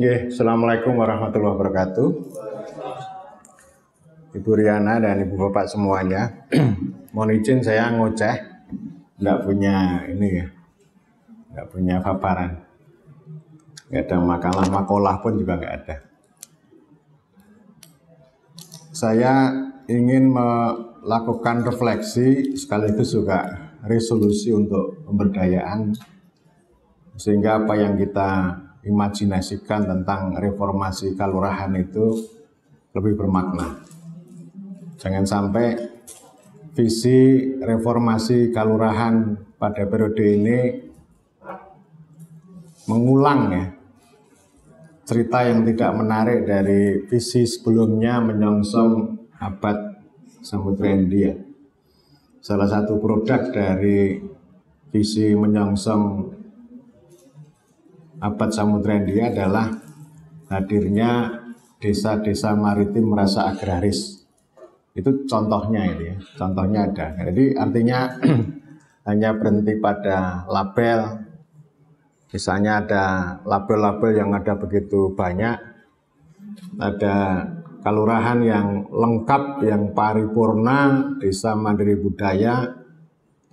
Assalamualaikum warahmatullahi wabarakatuh. Ibu Riana dan Ibu Bapak semuanya. Mohon izin saya ngoceh, nggak punya ini ya, nggak punya paparan, nggak ada makalah pun juga nggak ada. Saya ingin melakukan refleksi sekaligus juga resolusi untuk pemberdayaan, sehingga apa yang kita imajinasikan tentang reformasi kalurahan itu lebih bermakna. Jangan sampai visi reformasi kalurahan pada periode ini mengulang ya cerita yang tidak menarik dari visi sebelumnya menyongsong abad Samudra Hindia. Salah satu produk dari visi menyongsong abad Samudra Hindia adalah hadirnya desa-desa maritim merasa agraris. Itu contohnya ini ya, contohnya ada. Jadi artinya hanya berhenti pada label. Misalnya ada label-label yang ada begitu banyak, ada kalurahan yang lengkap, yang paripurna, desa mandiri budaya.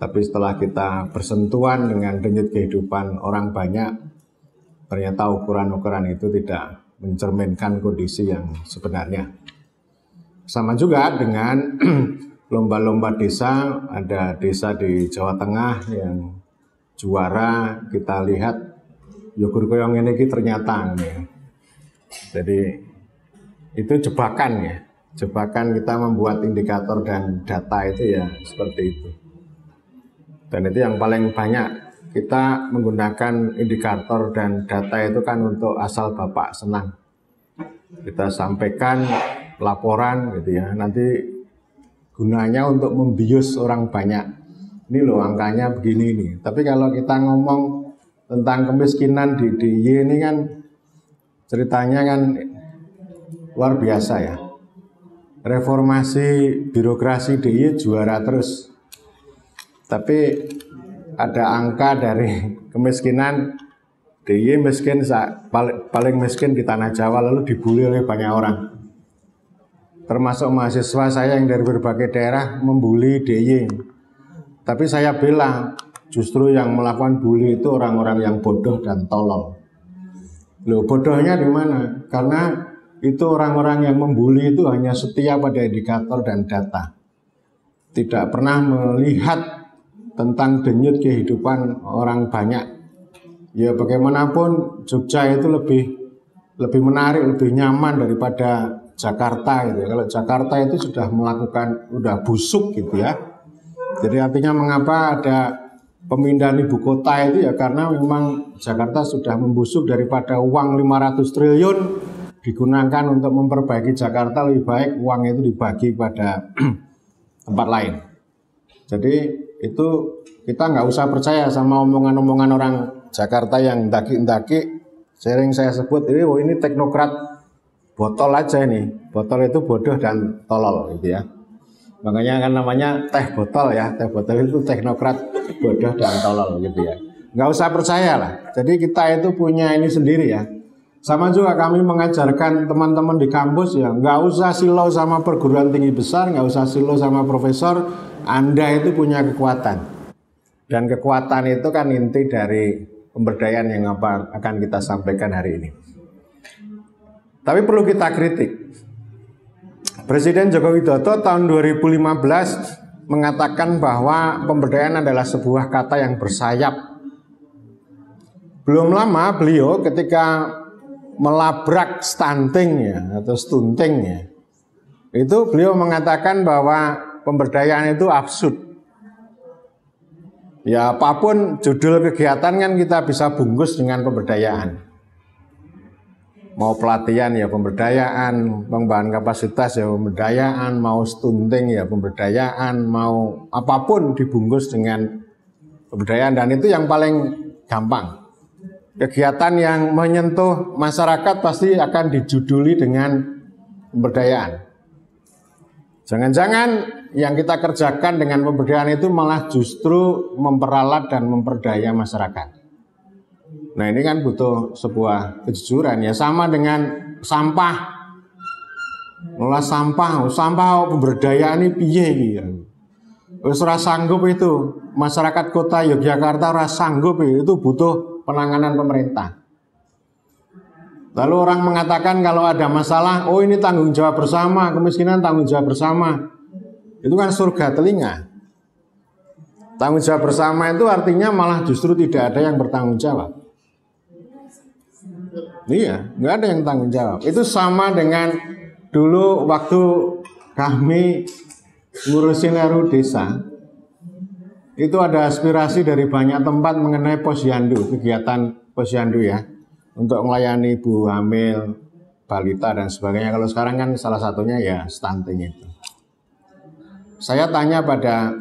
Tapi setelah kita bersentuhan dengan denyut kehidupan orang banyak, ternyata ukuran-ukuran itu tidak mencerminkan kondisi yang sebenarnya. Sama juga dengan lomba-lomba desa, ada desa di Jawa Tengah yang juara, kita lihat yogur koyong ini ternyata ya. Jadi itu jebakan ya, jebakan kita membuat indikator dan data itu ya seperti itu. Dan itu yang paling banyak kita menggunakan indikator dan data itu kan untuk asal bapak senang. Kita sampaikan laporan gitu ya, nanti gunanya untuk membius orang banyak. Ini loh angkanya begini nih. Tapi kalau kita ngomong tentang kemiskinan di DIY ini kan ceritanya kan luar biasa ya. Reformasi birokrasi DIY juara terus. Tapi ada angka dari kemiskinan DIY miskin, paling miskin di tanah Jawa, lalu dibully oleh banyak orang. Termasuk mahasiswa saya yang dari berbagai daerah membuli DIY. Tapi saya bilang justru yang melakukan bully itu orang-orang yang bodoh dan tolol. Loh, bodohnya di mana? Karena itu orang-orang yang membuli itu hanya setia pada indikator dan data. Tidak pernah melihat tentang denyut kehidupan orang banyak. Ya bagaimanapun Jogja itu lebih menarik, lebih nyaman daripada Jakarta gitu ya. Kalau Jakarta itu sudah busuk gitu ya. Jadi artinya mengapa ada pemindahan ibu kota itu ya karena memang Jakarta sudah membusuk. Daripada uang 500 triliun digunakan untuk memperbaiki Jakarta, lebih baik uang itu dibagi pada tempat lain. Jadi itu kita nggak usah percaya sama omongan-omongan orang Jakarta yang ndaki-ndaki. Sering saya sebut ini teknokrat botol aja ini. Botol itu bodoh dan tolol gitu ya. Makanya kan namanya teh botol ya. Teh botol itu teknokrat bodoh dan tolol gitu ya. Nggak usah percaya lah. Jadi kita itu punya ini sendiri ya. Sama juga kami mengajarkan teman-teman di kampus ya. Nggak usah silau sama perguruan tinggi besar. Nggak usah silau sama profesor. Anda itu punya kekuatan. Dan kekuatan itu kan inti dari pemberdayaan yang akan kita sampaikan hari ini. Tapi perlu kita kritik. Presiden Joko Widodo tahun 2015 mengatakan bahwa pemberdayaan adalah sebuah kata yang bersayap. Belum lama beliau ketika melabrak stunting ya, atau stunting ya, itu beliau mengatakan bahwa pemberdayaan itu absurd. Ya apapun judul kegiatan kan kita bisa bungkus dengan pemberdayaan. Mau pelatihan ya pemberdayaan, pengembangan kapasitas ya pemberdayaan, mau stunting ya pemberdayaan, mau apapun dibungkus dengan pemberdayaan. Dan itu yang paling gampang. Kegiatan yang menyentuh masyarakat pasti akan dijuduli dengan pemberdayaan. Jangan-jangan yang kita kerjakan dengan pemberdayaan itu malah justru memperalat dan memperdaya masyarakat. Nah ini kan butuh sebuah kejujuran ya, sama dengan sampah. Ngolah sampah pemberdayaan ini piye iki ya. Wis ora sanggup itu. Masyarakat kota Yogyakarta ora sanggup itu butuh penanganan pemerintah. Lalu orang mengatakan kalau ada masalah, oh ini tanggung jawab bersama, kemiskinan tanggung jawab bersama. Itu kan surga telinga. Tanggung jawab bersama itu artinya malah justru tidak ada yang bertanggung jawab. Iya, nggak ada yang tanggung jawab. Itu sama dengan dulu waktu kami ngurusin RU desa, itu ada aspirasi dari banyak tempat mengenai posyandu, kegiatan posyandu ya, untuk melayani ibu hamil, balita dan sebagainya. Kalau sekarang kan salah satunya ya stunting itu. Saya tanya pada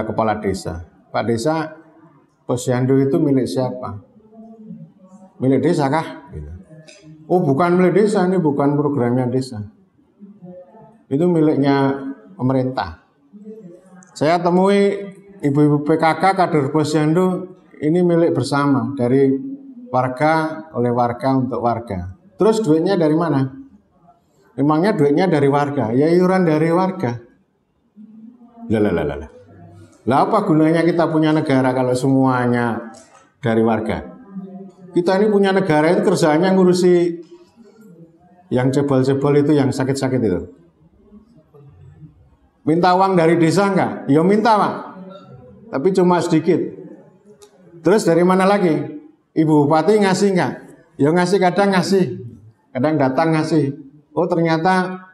kepala desa, Pak Desa, posyandu itu milik siapa? Milik desa kah? Oh bukan milik desa, ini bukan programnya desa. Itu miliknya pemerintah. Saya temui ibu-ibu PKK kader posyandu, ini milik bersama dari warga, oleh warga untuk warga. Terus duitnya dari mana? Emangnya duitnya dari warga? Ya iuran dari warga. Lah apa gunanya kita punya negara kalau semuanya dari warga? Kita ini punya negara itu kerjaannya ngurusi yang cebol-cebol itu, yang sakit-sakit itu. Minta uang dari desa enggak? Ya minta Pak, tapi cuma sedikit. Terus dari mana lagi? Ibu Bupati ngasih enggak? Ya ngasih, kadang ngasih, kadang datang ngasih. Oh ternyata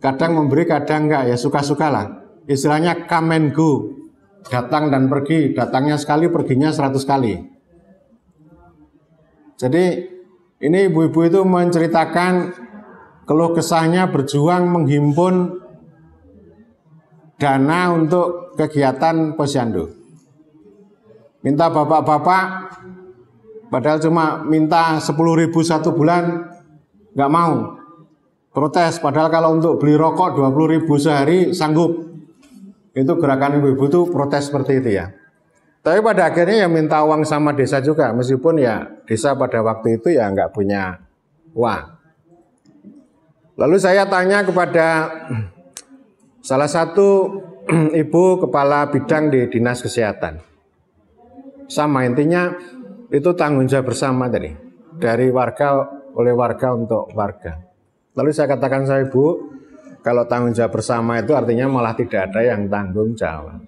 kadang memberi, kadang enggak, ya suka-suka lah. Istilahnya come and go, datang dan pergi, datangnya sekali, perginya 100 kali. Jadi ini ibu-ibu itu menceritakan keluh kesahnya berjuang menghimpun dana untuk kegiatan posyandu. Minta bapak-bapak, padahal cuma minta 10.000 satu bulan, nggak mau. Protes, padahal kalau untuk beli rokok 20.000 sehari sanggup. Itu gerakan ibu-ibu itu protes seperti itu ya. Tapi pada akhirnya ya minta uang sama desa juga, meskipun ya desa pada waktu itu ya nggak punya uang. Lalu saya tanya kepada salah satu ibu kepala bidang di Dinas Kesehatan. Sama intinya itu tanggung jawab bersama tadi, dari warga, oleh warga untuk warga. Lalu saya katakan, saya ibu, kalau tanggung jawab bersama itu artinya malah tidak ada yang tanggung jawab.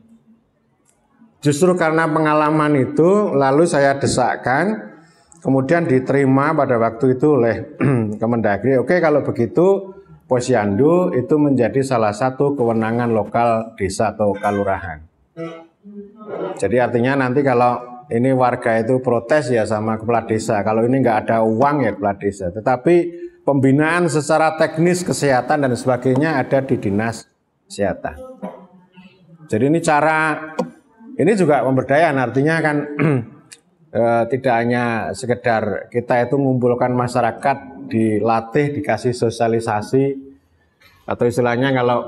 Justru karena pengalaman itu, lalu saya desakkan, kemudian diterima pada waktu itu oleh Kemendagri. Oke, kalau begitu posyandu itu menjadi salah satu kewenangan lokal desa atau kelurahan. Jadi artinya nanti kalau ini warga itu protes ya sama kepala desa, kalau ini nggak ada uang ya kepala desa. Tetapi pembinaan secara teknis kesehatan dan sebagainya ada di Dinas Kesehatan. Jadi ini cara, ini juga pemberdayaan, artinya kan tidak hanya sekedar kita itu mengumpulkan masyarakat, dilatih, dikasih sosialisasi, atau istilahnya kalau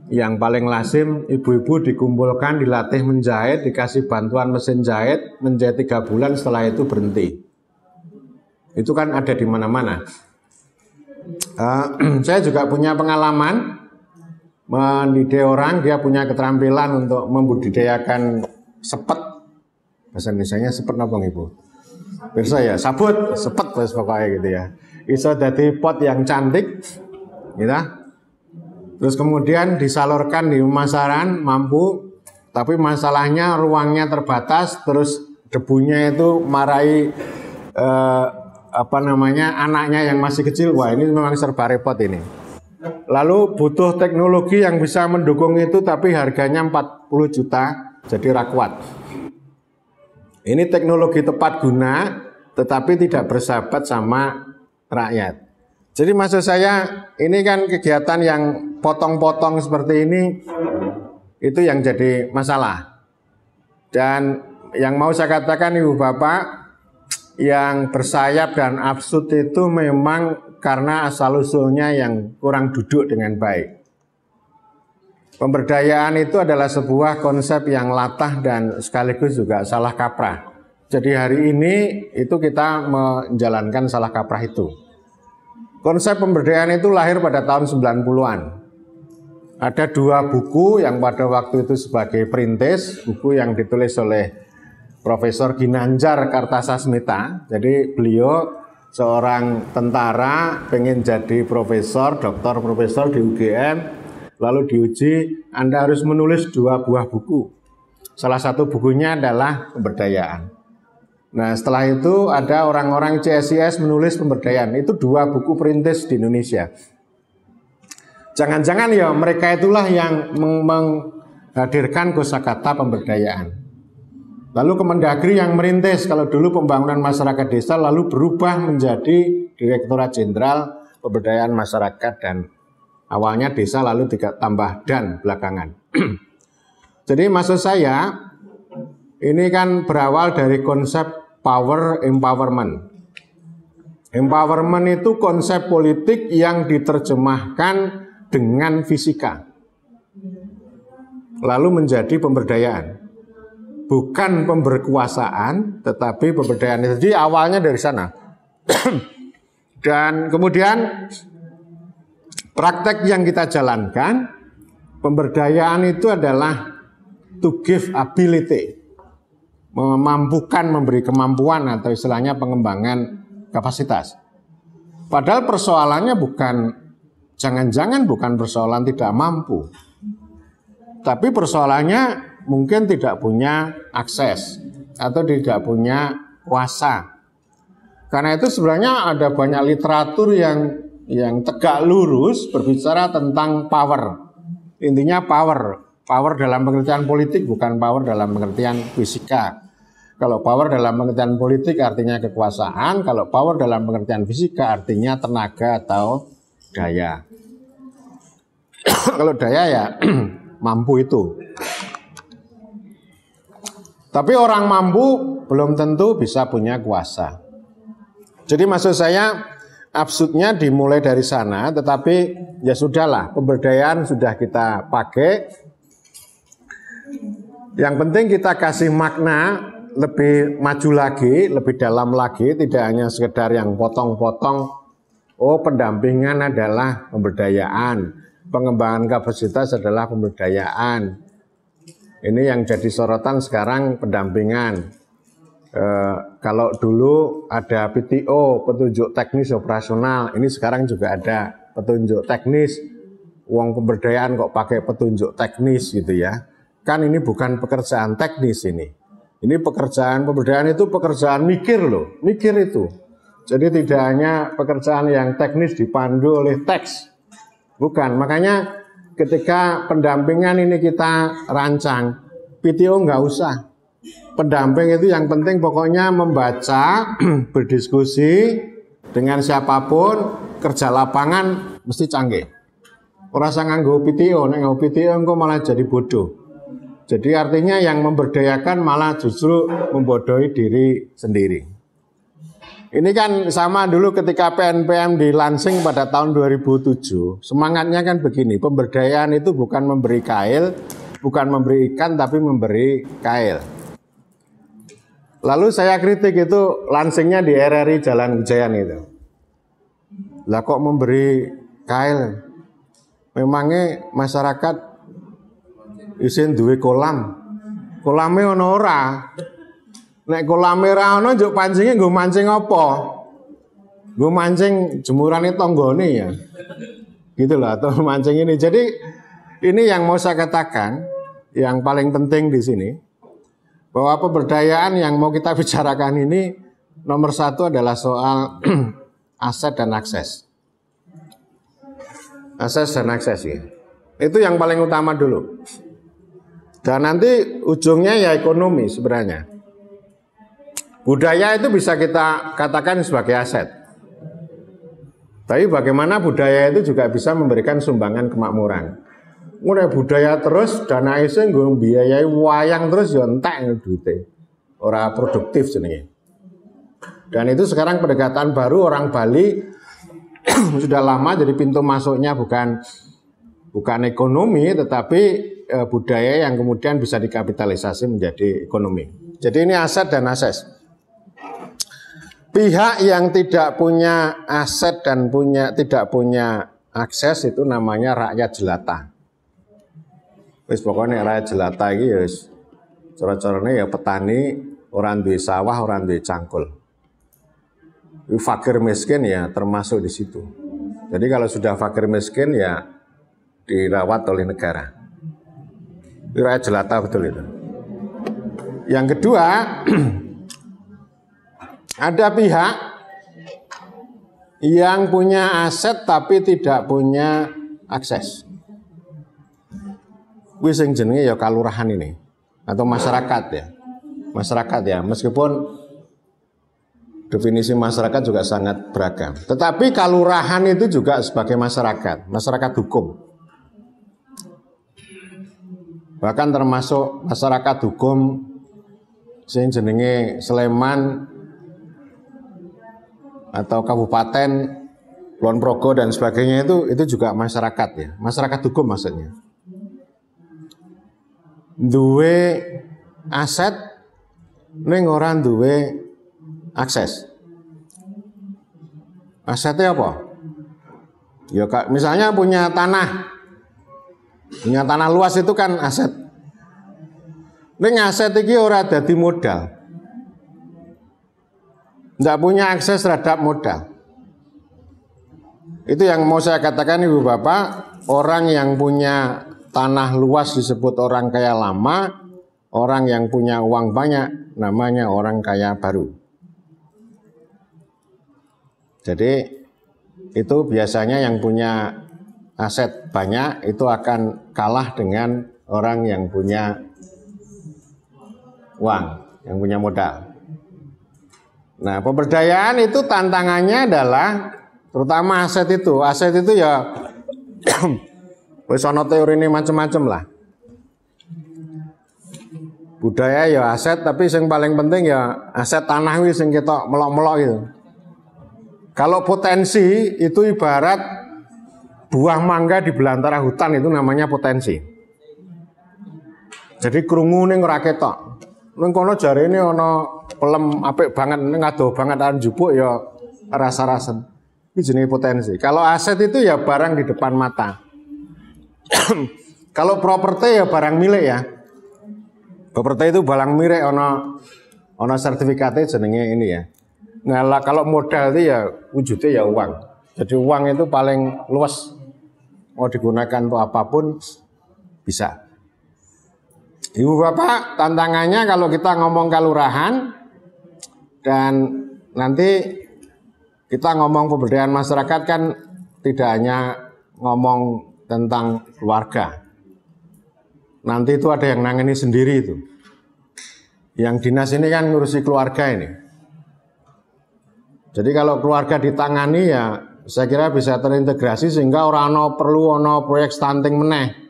yang paling lazim ibu-ibu dikumpulkan, dilatih menjahit, dikasih bantuan mesin jahit, menjahit 3 bulan, setelah itu berhenti. Itu kan ada di mana-mana. Saya juga punya pengalaman mendidik orang, dia punya keterampilan untuk membudidayakan sepet. Bahasa Indonesianya sepet apa Ibu? Pirsa ya, sabut, sepet pokoknya gitu ya. Iso dadi pot yang cantik, gitu. Terus kemudian disalurkan di pemasaran, mampu, tapi masalahnya ruangnya terbatas, terus debunya itu marahi anaknya yang masih kecil. Wah, ini memang serba repot ini. Lalu butuh teknologi yang bisa mendukung itu, tapi harganya 40 juta, jadi rakwat. Ini teknologi tepat guna, tetapi tidak bersahabat sama rakyat. Jadi maksud saya, ini kan kegiatan yang potong-potong seperti ini, itu yang jadi masalah. Dan yang mau saya katakan Ibu Bapak, yang bersayap dan absurd itu memang karena asal-usulnya yang kurang duduk dengan baik. Pemberdayaan itu adalah sebuah konsep yang latah dan sekaligus juga salah kaprah. Jadi hari ini itu kita menjalankan salah kaprah itu. Konsep pemberdayaan itu lahir pada tahun 90-an. Ada 2 buku yang pada waktu itu sebagai perintis, buku yang ditulis oleh Profesor Ginanjar Kartasasmita. Jadi beliau seorang tentara pengen jadi profesor, doktor profesor di UGM, lalu diuji Anda harus menulis 2 buah buku. Salah satu bukunya adalah pemberdayaan. Nah setelah itu ada orang-orang CSIS menulis pemberdayaan. Itu 2 buku perintis di Indonesia. Jangan-jangan ya mereka itulah yang menghadirkan kosakata pemberdayaan. Lalu Kemendagri yang merintis. Kalau dulu pembangunan masyarakat desa lalu berubah menjadi Direktorat Jenderal Pemberdayaan Masyarakat, dan awalnya desa lalu ditambah dan belakangan. Jadi maksud saya ini kan berawal dari konsep power empowerment. Empowerment itu konsep politik yang diterjemahkan dengan fisika, lalu menjadi pemberdayaan. Bukan pemberkuasaan, tetapi pemberdayaan. Jadi awalnya dari sana. Dan kemudian praktek yang kita jalankan, pemberdayaan itu adalah to give ability, memampukan, memberi kemampuan, atau istilahnya pengembangan kapasitas. Padahal persoalannya jangan-jangan bukan persoalan tidak mampu, tapi persoalannya mungkin tidak punya akses atau tidak punya kuasa. Karena itu sebenarnya ada banyak literatur yang tegak lurus berbicara tentang power. Intinya power dalam pengertian politik, bukan power dalam pengertian fisika. Kalau power dalam pengertian politik artinya kekuasaan, kalau power dalam pengertian fisika artinya tenaga atau daya. Kalau daya ya mampu itu. Tapi orang mampu belum tentu bisa punya kuasa. Jadi maksud saya absurdnya dimulai dari sana, tetapi ya sudahlah, pemberdayaan sudah kita pakai. Yang penting kita kasih makna lebih maju lagi, lebih dalam lagi, tidak hanya sekedar yang potong-potong. Oh, pendampingan adalah pemberdayaan, pengembangan kapasitas adalah pemberdayaan. Ini yang jadi sorotan sekarang, pendampingan. Kalau dulu ada PTO, petunjuk teknis operasional, ini sekarang juga ada petunjuk teknis. Uang pemberdayaan kok pakai petunjuk teknis gitu ya. Kan ini bukan pekerjaan teknis ini. Ini pekerjaan pemberdayaan itu pekerjaan mikir loh, mikir itu. Jadi tidak hanya pekerjaan yang teknis dipandu oleh teks. Bukan, makanya ketika pendampingan ini kita rancang, PTO nggak usah. Pendamping itu yang penting pokoknya membaca, berdiskusi dengan siapapun, kerja lapangan mesti canggih. Orang usah nganggo PTO, nek nganggo PTO engko malah jadi bodoh. Jadi artinya yang memberdayakan malah justru membodohi diri sendiri. Ini kan sama dulu ketika PNPM dilansing pada tahun 2007. Semangatnya kan begini, pemberdayaan itu bukan memberi kail, bukan memberi ikan, tapi memberi kail. Lalu saya kritik itu lansingnya di RRI Jalan Wijayan itu. Lah kok memberi kail? Memangnya masyarakat isin duwe kolam. Kolame ono ora? Nek kolame ora ono njuk pancinge nggo mancing apa? Nggo mancing jemurane tanggane ya. Gitu lah, atau mancing ini. Jadi ini yang mau saya katakan, yang paling penting di sini, bahwa pemberdayaan yang mau kita bicarakan ini nomor 1 adalah soal aset dan akses. Akses dan akses ya. Itu yang paling utama dulu. Dan nanti ujungnya ya ekonomi sebenarnya. Budaya itu bisa kita katakan sebagai aset. Tapi bagaimana budaya itu juga bisa memberikan sumbangan kemakmuran. Mulai budaya terus dana isi nggo biayai wayang terus ya entek duite. Ora produktif jenenge. Dan itu sekarang pendekatan baru orang Bali sudah lama, jadi pintu masuknya bukan ekonomi tetapi budaya yang kemudian bisa dikapitalisasi menjadi ekonomi. Jadi ini aset dan akses. Pihak yang tidak punya aset dan tidak punya akses itu namanya rakyat jelata. Wis pokoknya rakyat jelata iki ya wis cara-carane ya petani, orang duwe sawah, orang duwe cangkul. Fakir miskin ya termasuk di situ. Jadi kalau sudah fakir miskin ya dirawat oleh negara. Itu rakyat jelata betul itu. Yang kedua, ada pihak yang punya aset tapi tidak punya akses. Kuwi sing jenenge ya kalurahan ini atau masyarakat ya. Masyarakat ya, meskipun definisi masyarakat juga sangat beragam. Tetapi kalurahan itu juga sebagai masyarakat hukum. Bahkan termasuk masyarakat hukum sing jenenge Sleman atau Kabupaten Kulon Progo dan sebagainya itu juga masyarakat ya, masyarakat hukum maksudnya. Duwe aset ning ora duwe akses. Asetnya apa? Ya misalnya punya tanah luas itu kan aset. Ning aset iki ora dadi modal. Tidak punya akses terhadap modal. Itu yang mau saya katakan Ibu Bapak, orang yang punya tanah luas disebut orang kaya lama, orang yang punya uang banyak namanya orang kaya baru. Jadi itu biasanya yang punya aset banyak itu akan kalah dengan orang yang punya uang, yang punya modal. Nah, pemberdayaan itu tantangannya adalah terutama aset itu. Aset itu ya wis ana teori ini macam-macam lah. Budaya ya aset, tapi yang paling penting ya aset tanah wis sing ketok melok-melok itu. Kalau potensi itu ibarat buah mangga di belantara hutan itu namanya potensi. Jadi krungu ning ora ketok. Ning kono jarene ana pelem apik banget, ning adoh banget arep njupuk ya rasa-rasen. Iki jenenge potensi. Kalau aset itu ya barang di depan mata. Kalau properti ya barang milik ya. Properti itu barang milik ana sertifikatnya jenenge ini ya. Nah, kalau modal itu ya wujudnya ya uang. Jadi uang itu paling luas. Mau digunakan untuk apapun bisa. Ibu Bapak, tantangannya kalau kita ngomong kalurahan dan nanti kita ngomong pemberdayaan masyarakat kan tidak hanya ngomong tentang keluarga. Nanti itu ada yang nangani sendiri itu. Yang dinas ini kan ngurusi keluarga ini. Jadi kalau keluarga ditangani ya saya kira bisa terintegrasi sehingga orang perlu proyek stunting meneh.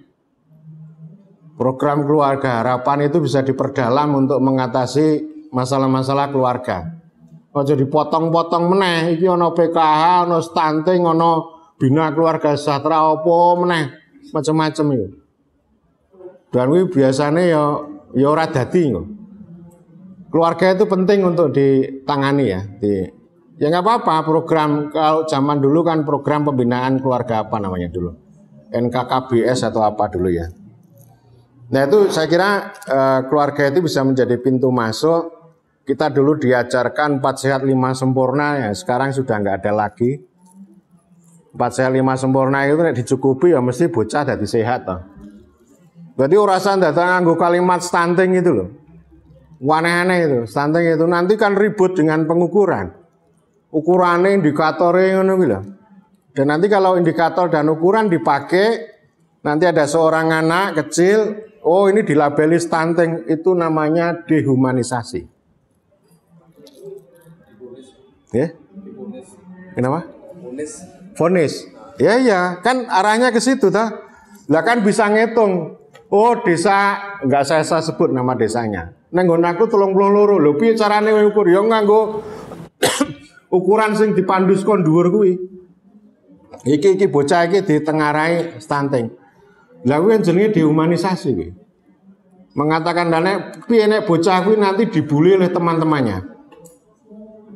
Program keluarga harapan itu bisa diperdalam untuk mengatasi masalah-masalah keluarga. Ojo dipotong-potong meneh, iki ono PKH, ono stunting, ono bina keluarga sejahtera apa meneh, macam-macam itu. Dan kuwi biasane ya ora dadi kok. Keluarga itu penting untuk ditangani ya. Ya nggak apa-apa, program kalau zaman dulu kan program pembinaan keluarga apa namanya dulu, NKKBS atau apa dulu ya. Nah itu saya kira keluarga itu bisa menjadi pintu masuk. Kita dulu diajarkan 4 sehat 5 sempurna ya, sekarang sudah nggak ada lagi. 4 sehat 5 sempurna itu dicukupi ya mesti bocah dadi sehat toh. Berarti urasan datang nganggo kalimat stunting itu loh. Aneh-aneh itu, stunting itu nanti kan ribut dengan pengukuran. Ukurannya, indikatornya ngono kuwi lho. Dan nanti kalau indikator dan ukuran dipakai, nanti ada seorang anak kecil, oh ini dilabeli stunting, itu namanya dehumanisasi. Ya? Kenapa? Vonis. Ya iya, kan arahnya ke situ toh. Lah kan bisa ngitung. Oh desa, enggak saya sebut nama desanya. Nang nggon aku 32 lho, piye carane ngukur? Ya nganggo ukuran sing dipandus kon dhuwur kuwi. Iki bocah iki ditengarai stunting. Lah kuwi jenenge dehumanisasi kuwi. Mengatakan nek piye nek bocah kuwi nanti dibully oleh teman-temannya.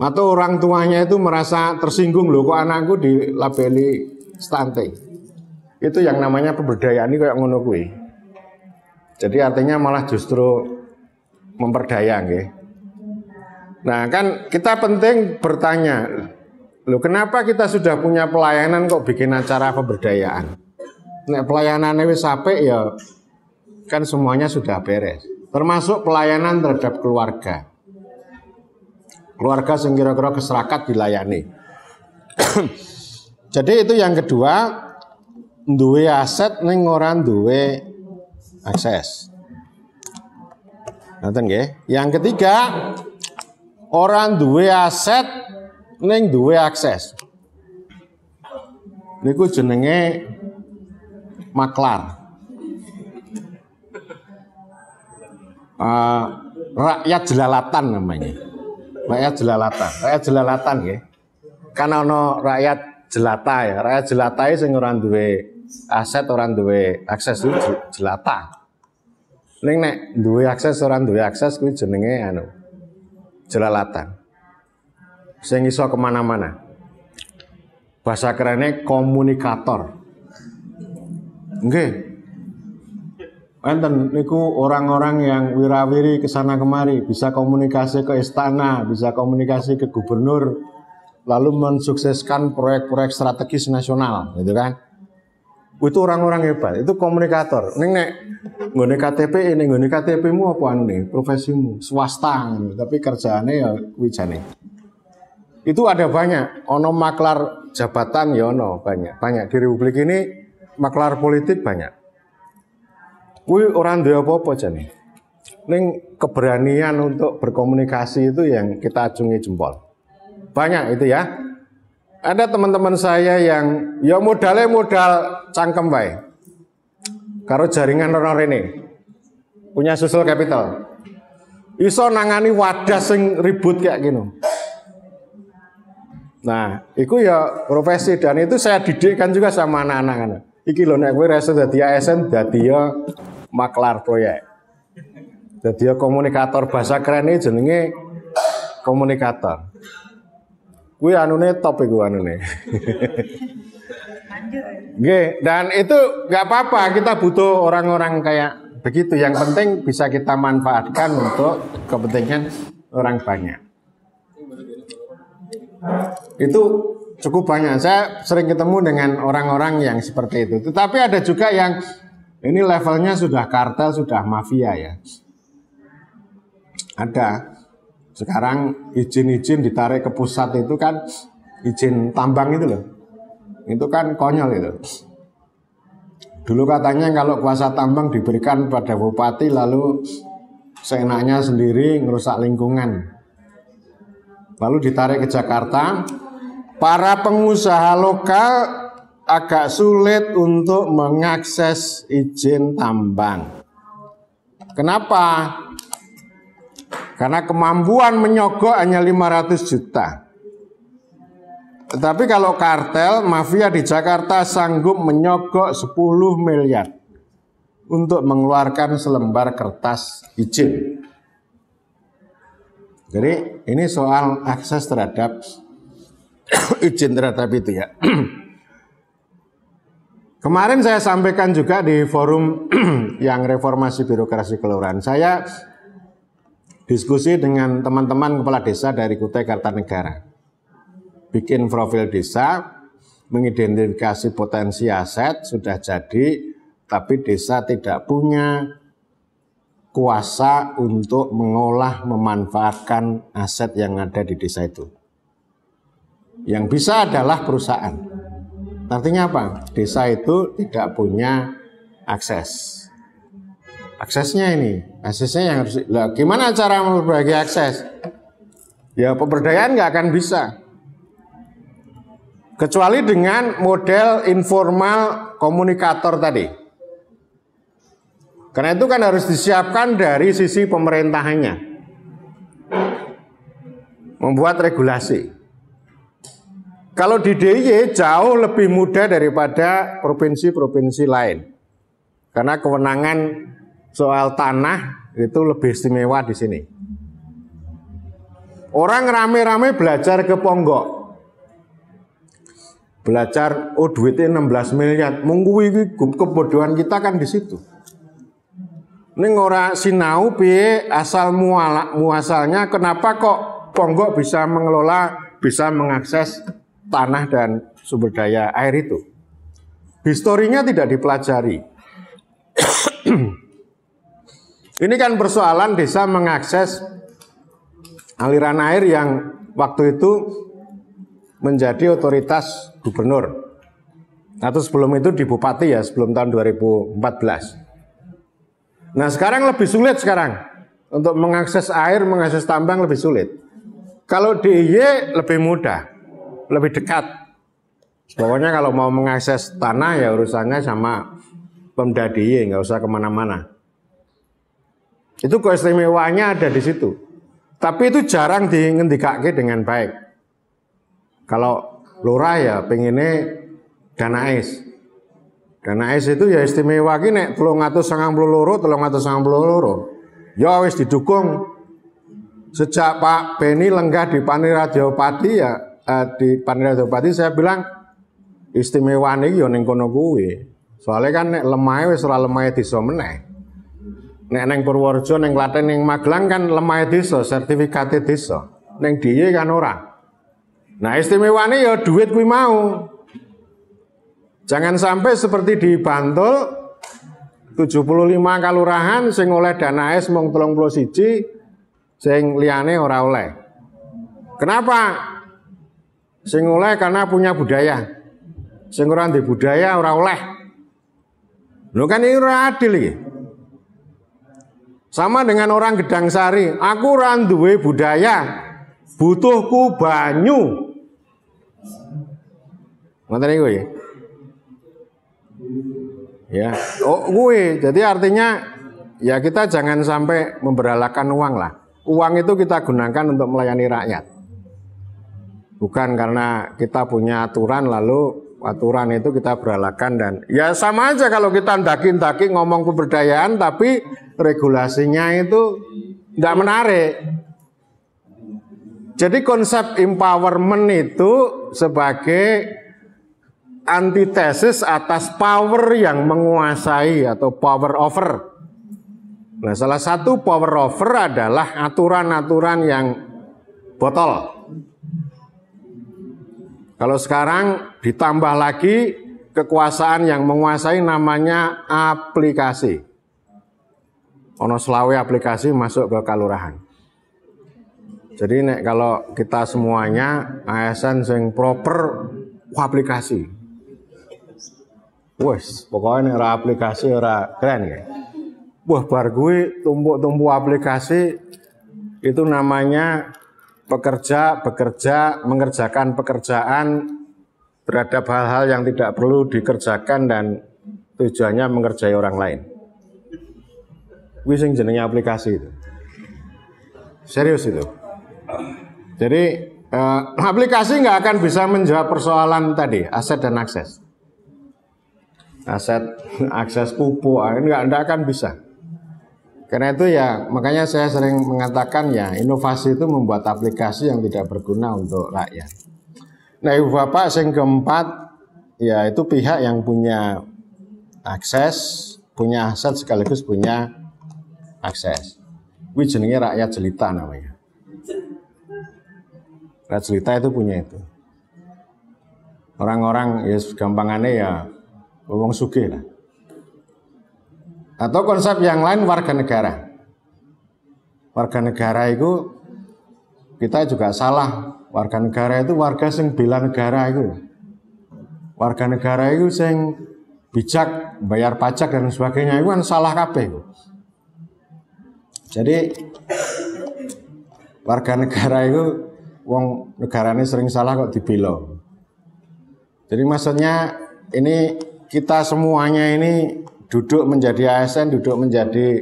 Atau orang tuanya itu merasa tersinggung, loh kok anakku dilabeli stunting. Itu yang namanya pemberdayaan ini kayak ngono kuwi. Jadi artinya malah justru memperdaya nggih. Nah, kan kita penting bertanya, loh kenapa kita sudah punya pelayanan kok bikin acara pemberdayaan? Nek pelayanannya wis apik ya kan semuanya sudah beres. Termasuk pelayanan terhadap keluarga. Keluarga sing kira-kira keserakat dilayani. Jadi itu yang kedua, duwe aset ning ora duwe akses. Ngoten nggih. Yang ketiga, orang duwe aset ning duwe akses. Niku jenenge maklar. Rakyat jelalatan namanya. Rakyat jelalatan ya. Kan ono rakyat jelata ya. Rakyat jelata sing ora duwe aset, ora duwe akses itu jelata. Ning nek duwe akses ora duwe akses kuwi jenenge jelalatan. Sing iso kemana-mana. Bahasa kerennya komunikator. Nggih. Enten niku orang-orang yang wirawiri kesana kemari, bisa komunikasi ke istana, bisa komunikasi ke gubernur, lalu mensukseskan proyek-proyek strategis nasional, gitu kan? Itu orang-orang hebat, itu komunikator. Nek nggone KTP ini, nggone KTP-mu apa nih? Profesimu swasta, tapi kerjaannya ya kuwi jane. Itu ada banyak, ono maklar jabatan ya ono banyak di Republik ini maklar politik banyak. Kuwi orang duwe apa-apa jane. Ning keberanian untuk berkomunikasi itu yang kita acungi jempol. Banyak itu ya. Ada teman-teman saya yang ya modalnya modal cangkem wae. Karo jaringan orang rene. Punya social capital. Iso nangani wadah sing ribut kayak gini. Nah, itu ya profesi dan itu saya didikkan juga sama anak-anak. Iki lho nek kowe rasa dadi ASN dadi ya maklar proyek. Dadi ya komunikator, bahasa kerene jenenge komunikator. Kuwi anune top iku anune. Nggih, dan itu enggak apa-apa, kita butuh orang-orang kayak begitu. Yang penting bisa kita manfaatkan untuk kepentingan orang banyak. Itu cukup banyak. Saya sering ketemu dengan orang-orang yang seperti itu. Tetapi ada juga yang ini levelnya sudah kartel, sudah mafia ya. Ada. Sekarang izin-izin ditarik ke pusat itu kan izin tambang itu loh. Itu kan konyol itu. Dulu katanya kalau kuasa tambang diberikan pada bupati lalu seenaknya sendiri ngerusak lingkungan. Lalu ditarik ke Jakarta. Para pengusaha lokal agak sulit untuk mengakses izin tambang. Kenapa? Karena kemampuan menyogok hanya 500 juta. Tetapi kalau kartel, mafia di Jakarta sanggup menyogok 10 miliar untuk mengeluarkan selembar kertas izin. Jadi ini soal akses terhadap izin terhadap itu ya. Kemarin saya sampaikan juga di forum yang reformasi birokrasi kelurahan. Saya diskusi dengan teman-teman kepala desa dari Kutai Kartanegara. Bikin profil desa, mengidentifikasi potensi aset, sudah jadi, tapi desa tidak punya kuasa untuk mengolah, memanfaatkan aset yang ada di desa itu. Yang bisa adalah perusahaan. Artinya apa? Desa itu tidak punya akses. Aksesnya yang harus, gimana cara membagi akses? Ya pemberdayaan nggak akan bisa. Kecuali dengan model informal komunikator tadi. Karena itu kan harus disiapkan dari sisi pemerintahannya. Membuat regulasi. Kalau di DIY jauh lebih mudah daripada provinsi-provinsi lain. Karena kewenangan soal tanah itu lebih istimewa di sini. Orang rame-rame belajar ke Ponggok. Belajar, oh duitnya 16 miliar. Mungkuwi kebodohan kita kan di situ. Ning ora sinau piye asal muasalnya, kenapa kok Ponggok bisa mengelola, bisa mengakses tanah dan sumber daya air itu. Historinya tidak dipelajari. Ini kan persoalan desa mengakses aliran air yang waktu itu menjadi otoritas gubernur. Atau sebelum itu di bupati ya, sebelum tahun 2014. Nah sekarang lebih sulit sekarang. Untuk mengakses air, mengakses tambang lebih sulit. Kalau DIY lebih mudah, lebih dekat. Pokoknya kalau mau mengakses tanah ya urusannya sama Pemda DIY, nggak usah kemana-mana. Itu keistimewaannya ada di situ. Tapi itu jarang dingendikake dengan baik. Kalau lurah ya pengennya dana es. Dana es itu ya istimewa ki nek 392 ya wis didukung. Sejak Pak Beni lenggah di Paniradyopati ya di Paniradyopati saya bilang istimewa niki ya ning kono kuwi. Soalnya kan nek lemahe wis ora lemahe desa meneh. Nek neng Purworejo, neng Klaten, neng Magelang kan lemahe desa, sertifikate desa. Neng DIY kan ora. Nah istimewane ya duit kuwi mau. Jangan sampai seperti di Bantul 75 kalurahan sing oleh dana es mung 31, sing liyane ora oleh. Kenapa? Sing oleh karena punya budaya. Sing ora ndek budaya ora oleh. Lho kan ini ora adil iki. Sama dengan orang Gedang Sari, aku ora duwe budaya, butuhku banyu. Ngoten niku ya. Ya, oh gue. Jadi artinya ya kita jangan sampai memberalakan uang lah. Uang itu kita gunakan untuk melayani rakyat. Bukan karena kita punya aturan lalu aturan itu kita beralakan dan ya sama aja kalau kita ndaki-ndaki ngomong pemberdayaan tapi regulasinya itu tidak menarik. Jadi konsep empowerment itu sebagai antitesis atas power yang menguasai atau power over. Nah, salah satu power over adalah aturan-aturan yang botol. Kalau sekarang ditambah lagi kekuasaan yang menguasai namanya aplikasi. Ono selawe aplikasi masuk ke kalurahan. Jadi nek kalau kita semuanya ASN sing proper aplikasi. Wes, pokoknya ora aplikasi ora keren ya. Wah, bar gue tumpuk-tumpuk aplikasi itu namanya bekerja, mengerjakan pekerjaan terhadap hal-hal yang tidak perlu dikerjakan dan tujuannya mengerjai orang lain. Kuwi sing jenenge aplikasi itu. Serius itu. Jadi aplikasi nggak akan bisa menjawab persoalan tadi, aset dan akses. Aset, akses pupuk, nggak akan bisa. Karena itu ya, makanya saya sering mengatakan ya, inovasi itu membuat aplikasi yang tidak berguna untuk rakyat. Nah, Ibu Bapak, yang keempat, ya itu pihak yang punya akses, punya aset sekaligus punya akses. Wih, jenenge rakyat jelita namanya. Rakyat jelita itu punya itu. Orang-orang ya gampangannya ya wong sugih lah. Atau konsep yang lain warga negara. Warga negara itu kita juga salah. Warga negara itu warga sing bela negara itu. Warga negara itu sing bijak, bayar pajak dan sebagainya itu kan salah kabeh. Jadi warga negara itu wong negarane sering salah kok dibela. Jadi maksudnya ini kita semuanya ini duduk menjadi ASN, duduk menjadi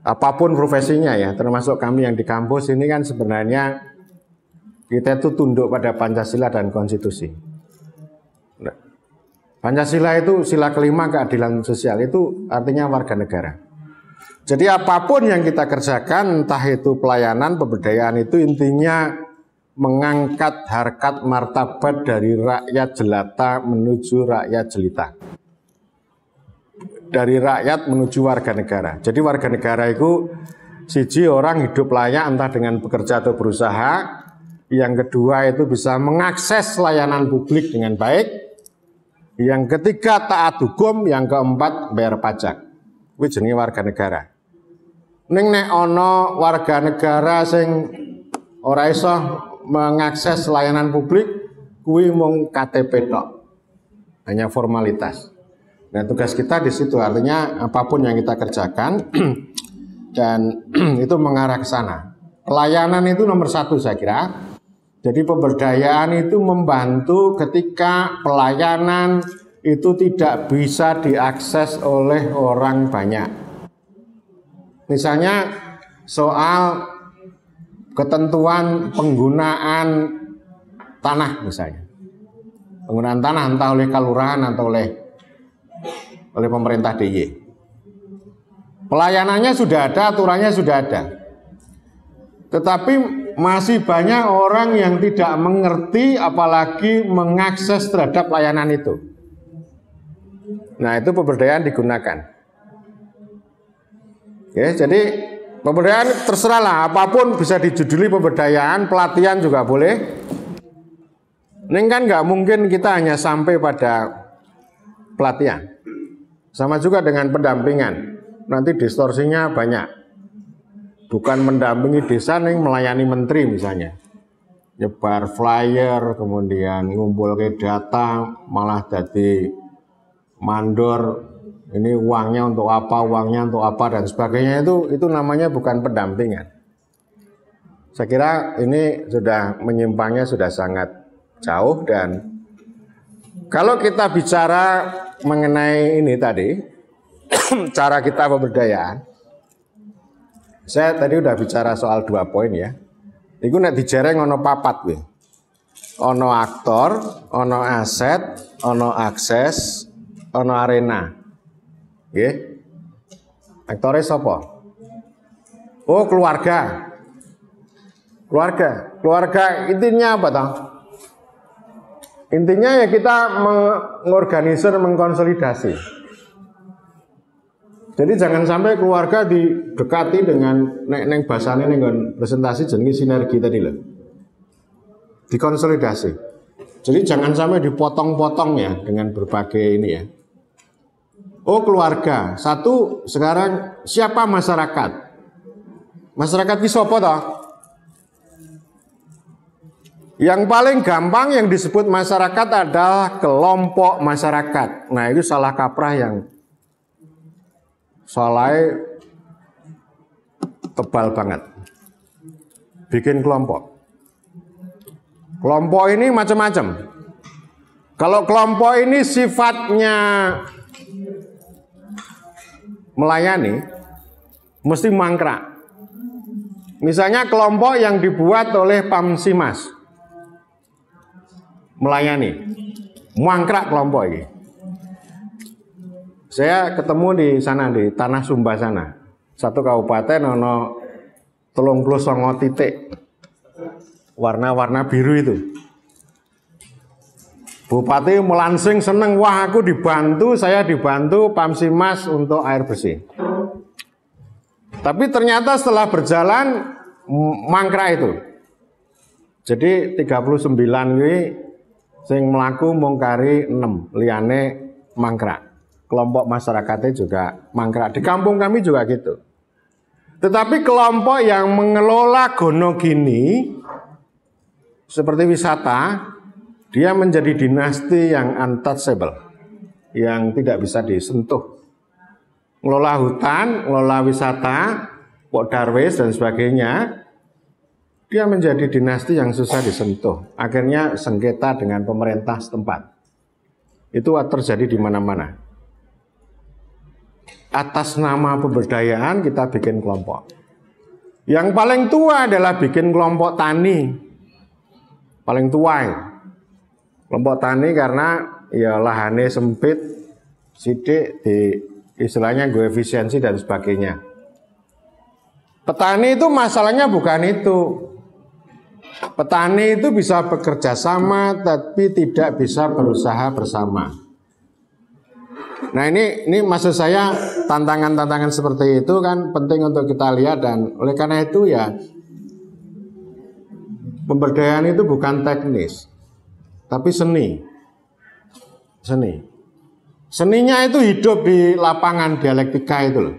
apapun profesinya ya, termasuk kami yang di kampus ini kan sebenarnya kita itu tunduk pada Pancasila dan konstitusi. Nah, Pancasila itu sila kelima keadilan sosial, itu artinya warga negara. Jadi apapun yang kita kerjakan, entah itu pelayanan, pemberdayaan, itu intinya mengangkat harkat martabat dari rakyat jelata menuju rakyat jelita. Dari rakyat menuju warga negara. Jadi warga negara itu siji orang hidup layak entah dengan bekerja atau berusaha. Yang kedua itu bisa mengakses layanan publik dengan baik. Yang ketiga taat hukum. Yang keempat bayar pajak. Kuwi jenenge warga negara. Ning nek ana warga negara sing ora iso mengakses layanan publik, kuwi mung KTP tok. Hanya formalitas. Nah, tugas kita di situ artinya apapun yang kita kerjakan dan itu mengarah ke sana. Pelayanan itu nomor satu saya kira. Jadi pemberdayaan itu membantu ketika pelayanan itu tidak bisa diakses oleh orang banyak. Misalnya soal ketentuan penggunaan tanah misalnya. Penggunaan tanah entah oleh kelurahan atau oleh pemerintah DIY. Pelayanannya sudah ada, aturannya sudah ada. Tetapi masih banyak orang yang tidak mengerti apalagi mengakses terhadap layanan itu. Nah, itu pemberdayaan digunakan. Ya, jadi pemberdayaan terserah lah, apapun bisa dijuduli pemberdayaan, pelatihan juga boleh. Ini kan nggak mungkin kita hanya sampai pada pelatihan. Sama juga dengan pendampingan, nanti distorsinya banyak. Bukan mendampingi desa nih melayani menteri misalnya. Nyebar flyer, kemudian ngumpul ke data, malah jadi mandor. Ini uangnya untuk apa, dan sebagainya itu namanya bukan pendampingan. Saya kira ini sudah menyimpangnya sudah sangat jauh dan kalau kita bicara mengenai ini tadi, cara kita pemberdayaan, saya tadi udah bicara soal 2 poin ya. Itu nek dijereng ono papat we. Ono aktor, ono aset, ono akses, ono arena. Nggih. Aktore sapa? Oh, keluarga. Keluarga intinya apa toh? Intinya ya kita mengorganisir, mengkonsolidasi. Jadi jangan sampai keluarga didekati dengan neng basane ning presentasi jenenge sinergi tadi loh. Dikonsolidasi. Jadi jangan sampai dipotong-potong ya dengan berbagai ini ya. Oh, keluarga. Satu, sekarang siapa masyarakat? Masyarakat ki sapa toh? Yang paling gampang yang disebut masyarakat adalah kelompok masyarakat. Nah, itu salah kaprah yang salahnya tebal banget. Bikin kelompok. Kelompok ini macam-macam. Kalau kelompok ini sifatnya melayani, mesti mangkrak. Misalnya kelompok yang dibuat oleh Pamsimas melayani, mangkrak kelompok ini. Saya ketemu di sana di Tanah Sumba sana, satu kabupaten ono 39 titik warna-warna biru itu. Bupati melansing seneng, wah aku dibantu, saya dibantu Pamsimas untuk air bersih. Tapi ternyata setelah berjalan mangkrak itu. Jadi 39 ini sing melaku mongkari 6, liyane mangkrak. Kelompok masyarakatnya juga mangkrak. Di kampung kami juga gitu. Tetapi kelompok yang mengelola Gonogini seperti wisata, dia menjadi dinasti yang untouchable, yang tidak bisa disentuh. Ngelola hutan, ngelola wisata, Pok Darwis dan sebagainya, dia menjadi dinasti yang susah disentuh. Akhirnya sengketa dengan pemerintah setempat. Itu terjadi di mana-mana. Atas nama pemberdayaan kita bikin kelompok. Yang paling tua adalah bikin kelompok tani. Paling tua ya. Kelompok tani karena ya lahannya sempit, sidik, di istilahnya gue efisiensi dan sebagainya. Petani itu masalahnya bukan itu. Petani itu bisa bekerja sama tapi tidak bisa berusaha bersama. Nah ini maksud saya tantangan-tantangan seperti itu kan penting untuk kita lihat, dan oleh karena itu ya pemberdayaan itu bukan teknis tapi seni. Seninya itu hidup di lapangan dialektika itu loh.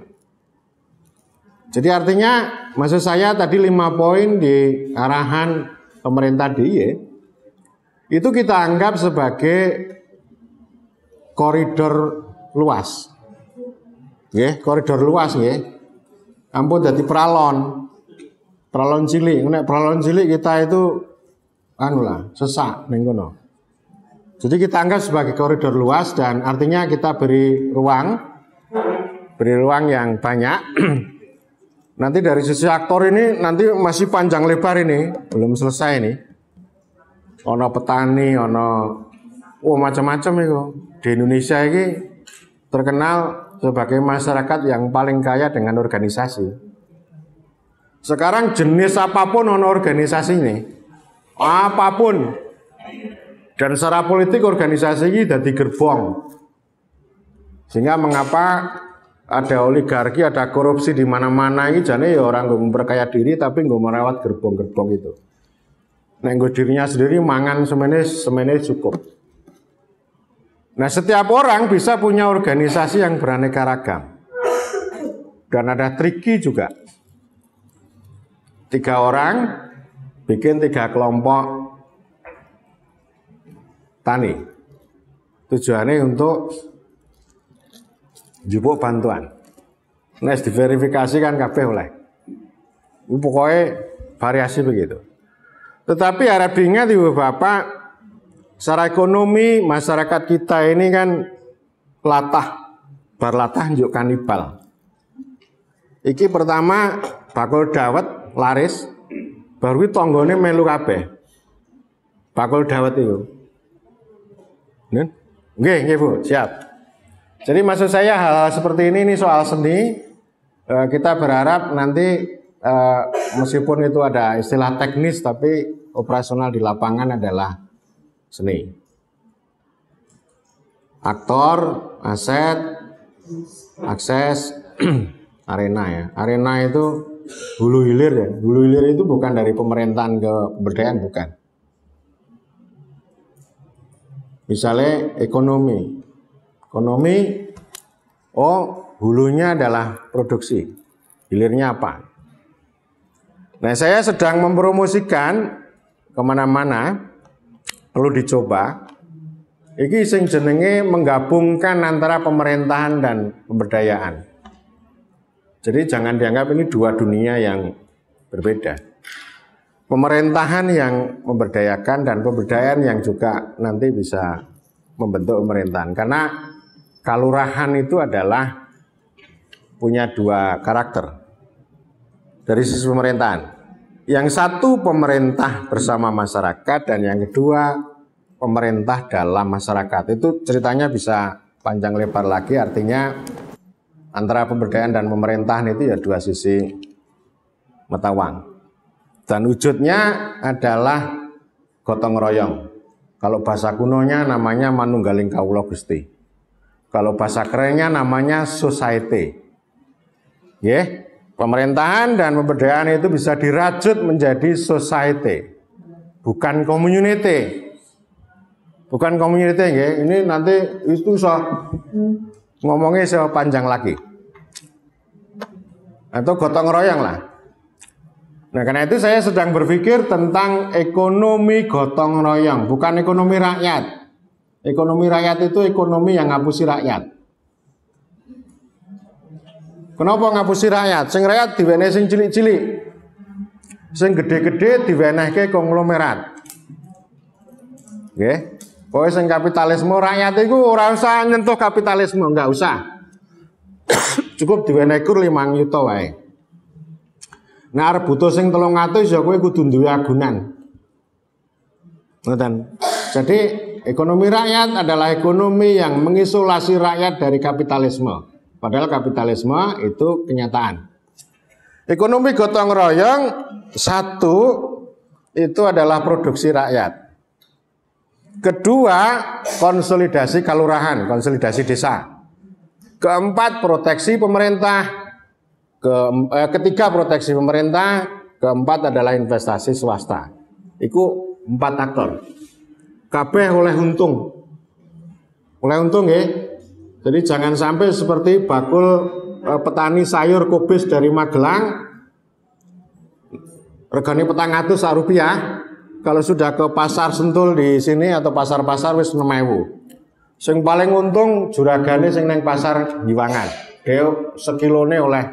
Jadi artinya maksud saya tadi 5 poin di arahan pemerintah DIY itu kita anggap sebagai koridor luas. Nggih, koridor luas nggih. Ampun dadi pralon cilik. Nek pralon cilik kita itu sesak ning kono. Jadi kita anggap sebagai koridor luas, dan artinya kita beri ruang yang banyak. Nanti dari sisi aktor ini nanti masih panjang lebar ini, belum selesai ini. Ono petani, macam-macam itu. Di Indonesia ini terkenal sebagai masyarakat yang paling kaya dengan organisasi. Sekarang jenis apapun ono organisasi ini, apapun. Dan secara politik organisasi ini jadi gerbong. Sehingga mengapa ada oligarki, ada korupsi di mana-mana ini, jadi ya orang nggak memperkaya diri tapi nggak merawat gerbong-gerbong itu. Nenggo dirinya sendiri mangan semene cukup. Nah, setiap orang bisa punya organisasi yang beraneka ragam. Dan ada triki juga. 3 orang bikin 3 kelompok tani. Tujuannya untuk jupuk bantuan. Nes diverifikasi kan kabeh oleh. Pokoknya variasi begitu. Tetapi harap diingat Ibu Bapak, secara ekonomi masyarakat kita ini kan berlatah njuk kanibal. Iki pertama bakul dawet laris, baru tonggone melu kabeh. Bakul dawet itu. Nggih Bu, siap. Jadi maksud saya hal seperti ini soal seni, kita berharap nanti meskipun itu ada istilah teknis tapi operasional di lapangan adalah seni. Aktor, aset, akses, arena ya. Arena itu hulu hilir ya. Hulu hilir itu bukan dari pemerintahan ke pemberdayaan, bukan. Misalnya ekonomi, hulunya adalah produksi, hilirnya apa? Nah, saya sedang mempromosikan kemana-mana, perlu dicoba. Iki sing jenenge menggabungkan antara pemerintahan dan pemberdayaan. Jadi jangan dianggap ini 2 dunia yang berbeda. Pemerintahan yang memberdayakan dan pemberdayaan yang juga nanti bisa membentuk pemerintahan. Karena kalurahan itu adalah punya 2 karakter dari sisi pemerintahan. Yang satu pemerintah bersama masyarakat, dan yang kedua pemerintah dalam masyarakat. Itu ceritanya bisa panjang lebar lagi, artinya antara pemberdayaan dan pemerintahan itu ya 2 sisi mata uang. Dan wujudnya adalah gotong royong. Kalau bahasa kunonya namanya manunggaling kawula Gusti. Kalau bahasa kerennya namanya society. Pemerintahan dan pemberdayaan itu bisa dirajut menjadi society, bukan community. Bukan community, ini nanti itu ngomongnya panjang lagi. Atau gotong royong lah. Nah, karena itu saya sedang berpikir tentang ekonomi gotong royong, bukan ekonomi rakyat. Ekonomi rakyat itu ekonomi yang ngapusi rakyat. Kenapa ngapusi rakyat? Sing rakyat diwenehi sing cilik-cilik. Sing gede-gede diwenehke konglomerat. Nggih. Pokoke sing kapitalisme rakyat itu ora usah nyentuh kapitalisme, enggak usah. Cukup diwenehi kur 5 juta wae. Nah, arep butuh sing 300 ya kowe kudu duwe agunan. Ngoten. Jadi ekonomi rakyat adalah ekonomi yang mengisolasi rakyat dari kapitalisme. Padahal kapitalisme itu kenyataan. Ekonomi gotong royong satu itu adalah produksi rakyat. Kedua, konsolidasi kelurahan, konsolidasi desa. Keempat, proteksi pemerintah. Ketiga, proteksi pemerintah. Keempat adalah investasi swasta. Iku 4 aktor. Kabeh oleh untung. Oleh untung ya. Jadi jangan sampai seperti bakul petani sayur kubis dari Magelang, regane Rp400, kalau sudah ke pasar Sentul di sini atau pasar-pasar wis 6.000. Sing paling untung juragane sing nang pasar Giwangan. Dia sekilone oleh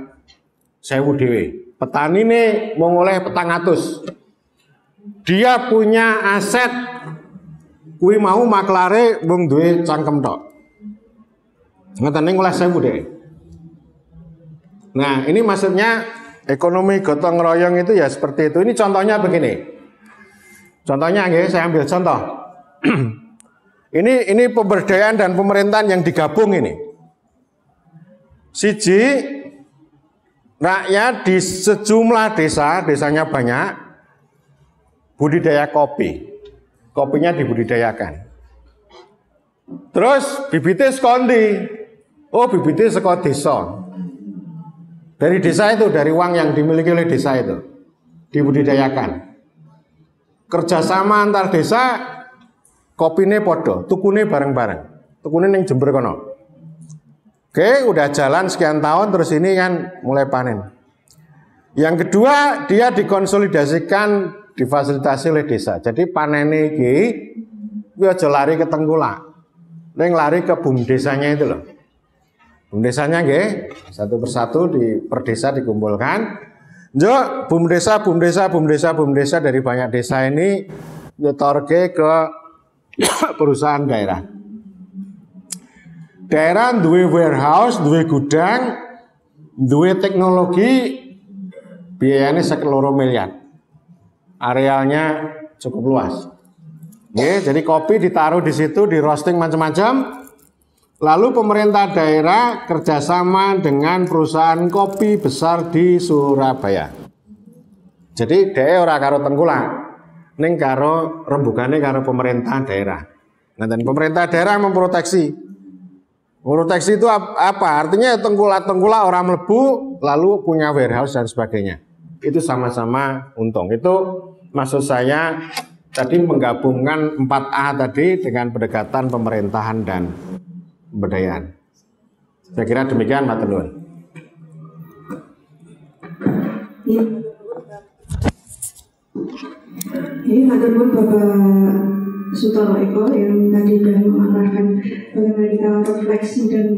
1.000 dhewe. Petani nih mau oleh 400. Dia punya aset kuwi mau maklare wong duwe cangkem tok. Ngoten ning oleh 1.000 dhewe. Nah, ini maksudnya ekonomi gotong royong itu ya seperti itu. Ini contohnya begini. Contohnya nggih, saya ambil contoh. Ini pemberdayaan dan pemerintahan yang digabung ini. Siji, rakyat di sejumlah desa, desanya banyak, budidaya kopi. Kopinya dibudidayakan. Terus bibitnya sekondi. Oh, bibitnya saka desa. Dari desa itu, dari uang yang dimiliki oleh desa itu dibudidayakan. Kerjasama antar desa, kopine podo, tukune bareng-bareng, tukune ning Jember kono. Oke, udah jalan sekian tahun, terus ini kan mulai panen. Yang kedua, dia dikonsolidasikan, difasilitasi oleh desa. Jadi panene iki kuwi aja lari ke Tengkulak, ning lari ke BUMDesanya itu loh. BUMDesanya nggih, satu persatu di per desa dikumpulkan. Njuk BUMDesa dari banyak desa ini nyetorke ke perusahaan daerah. Daerah duwe warehouse, duwe gudang, duwe teknologi, biayanya 2 miliar. Arealnya cukup luas. Nggih, jadi kopi ditaruh di situ, di roasting macam-macam. Lalu pemerintah daerah kerjasama dengan perusahaan kopi besar di Surabaya. Jadi daerah ora karo Tengkulak, ning karo rembugane karo pemerintah daerah. Nah, dan pemerintah daerah memproteksi. Memproteksi itu apa? Artinya Tengkulak orang mlebu lalu punya warehouse dan sebagainya. Itu sama-sama untung. Itu maksud saya tadi menggabungkan 4A tadi dengan pendekatan pemerintahan dan pemberdayaan. Saya kira demikian, matur nuwun. Ini matur nuwun Bapak Sutono Eko yang tadi sudah memaparkan bagaimana kita refleksi dan